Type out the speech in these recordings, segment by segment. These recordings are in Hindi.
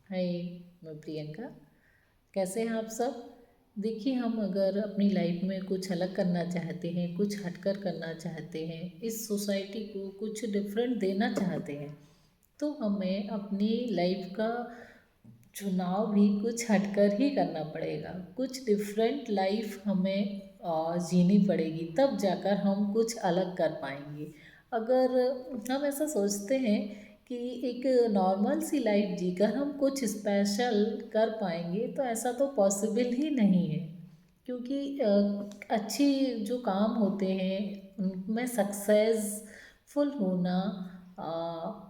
हाय, मैं प्रियंका। कैसे हैं आप सब? देखिए, हम अगर अपनी लाइफ में कुछ अलग करना चाहते हैं, कुछ हटकर करना चाहते हैं, इस सोसाइटी को कुछ डिफरेंट देना चाहते हैं, तो हमें अपनी लाइफ का चुनाव भी कुछ हटकर ही करना पड़ेगा। कुछ डिफरेंट लाइफ हमें जीनी पड़ेगी, तब जाकर हम कुछ अलग कर पाएंगे। अगर हम ऐसा सोचते हैं कि एक नॉर्मल सी लाइफ जीकर हम कुछ स्पेशल कर पाएंगे, तो ऐसा तो पॉसिबल ही नहीं है। क्योंकि अच्छी जो काम होते हैं उनमें सक्सेसफुल होना,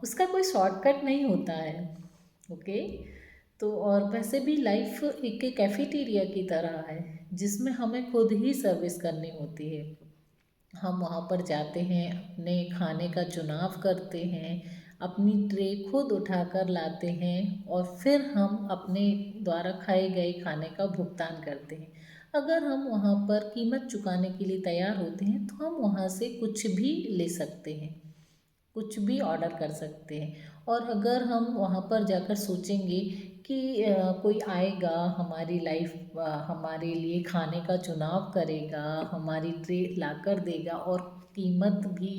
उसका कोई शॉर्टकट नहीं होता है। ओके। तो और वैसे भी लाइफ एक कैफेटेरिया की तरह है, जिसमें हमें खुद ही सर्विस करनी होती है। हम वहाँ पर जाते हैं, अपने खाने का चुनाव करते हैं, अपनी ट्रे खुद उठाकर लाते हैं और फिर हम अपने द्वारा खाए गए खाने का भुगतान करते हैं। अगर हम वहाँ पर कीमत चुकाने के लिए तैयार होते हैं, तो हम वहाँ से कुछ भी ले सकते हैं, कुछ भी ऑर्डर कर सकते हैं। और अगर हम वहाँ पर जाकर सोचेंगे कि कोई आएगा हमारी लाइफ, हमारे लिए खाने का चुनाव करेगा, हमारी ट्रे ला कर देगा और कीमत भी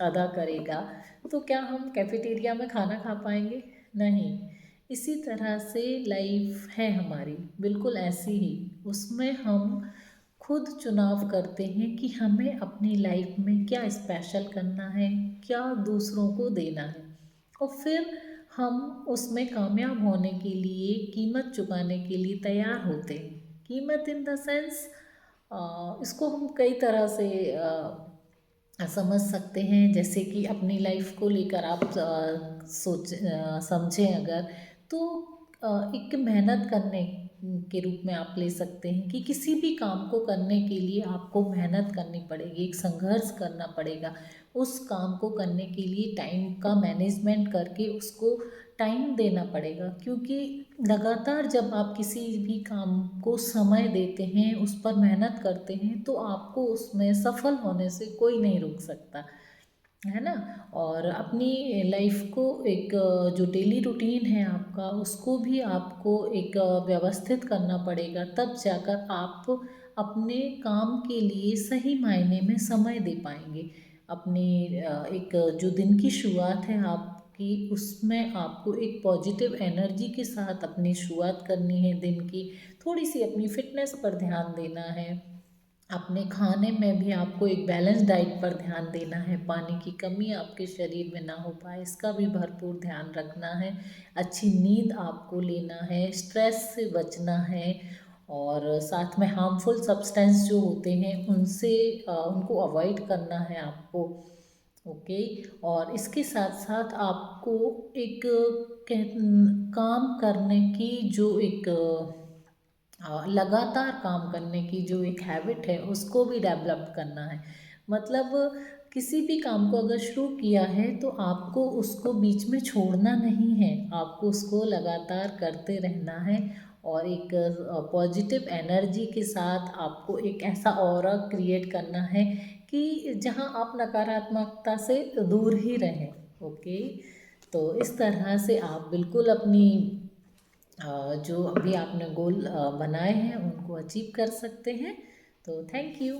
अदा करेगा, तो क्या हम कैफेटेरिया में खाना खा पाएंगे? नहीं। इसी तरह से लाइफ है हमारी, बिल्कुल ऐसी ही। उसमें हम खुद चुनाव करते हैं कि हमें अपनी लाइफ में क्या स्पेशल करना है, क्या दूसरों को देना है, और फिर हम उसमें कामयाब होने के लिए कीमत चुकाने के लिए तैयार होते हैं। कीमत इन द सेंस, इसको हम कई तरह से समझ सकते हैं। जैसे कि अपनी लाइफ को लेकर आप समझें अगर, तो एक मेहनत करने के रूप में आप ले सकते हैं कि किसी भी काम को करने के लिए आपको मेहनत करनी पड़ेगी, एक संघर्ष करना पड़ेगा। उस काम को करने के लिए टाइम का मैनेजमेंट करके उसको टाइम देना पड़ेगा, क्योंकि लगातार जब आप किसी भी काम को समय देते हैं, उस पर मेहनत करते हैं, तो आपको उसमें सफल होने से कोई नहीं रोक सकता, है ना। और अपनी लाइफ को एक जो डेली रूटीन है आपका, उसको भी आपको एक व्यवस्थित करना पड़ेगा, तब जाकर आप अपने काम के लिए सही मायने में समय दे पाएंगे। अपने एक जो दिन की शुरुआत है आपकी, उसमें आपको एक पॉजिटिव एनर्जी के साथ अपनी शुरुआत करनी है दिन की। थोड़ी सी अपनी फिटनेस पर ध्यान देना है। अपने खाने में भी आपको एक बैलेंस डाइट पर ध्यान देना है। पानी की कमी आपके शरीर में ना हो पाए, इसका भी भरपूर ध्यान रखना है। अच्छी नींद आपको लेना है, स्ट्रेस से बचना है, और साथ में हार्मफुल सब्सटेंस जो होते हैं उनसे उनको अवॉइड करना है आपको। ओके। और इसके साथ साथ आपको एक काम करने की जो एक लगातार काम करने की जो एक हैबिट है, उसको भी डेवलप करना है। मतलब किसी भी काम को अगर शुरू किया है, तो आपको उसको बीच में छोड़ना नहीं है, आपको उसको लगातार करते रहना है। और एक पॉजिटिव एनर्जी के साथ आपको एक ऐसा ऑरा क्रिएट करना है कि जहाँ आप नकारात्मकता से दूर ही रहें। ओके। तो इस तरह से आप बिल्कुल अपनी जो अभी आपने गोल बनाए हैं उनको अचीव कर सकते हैं। तो थैंक यू।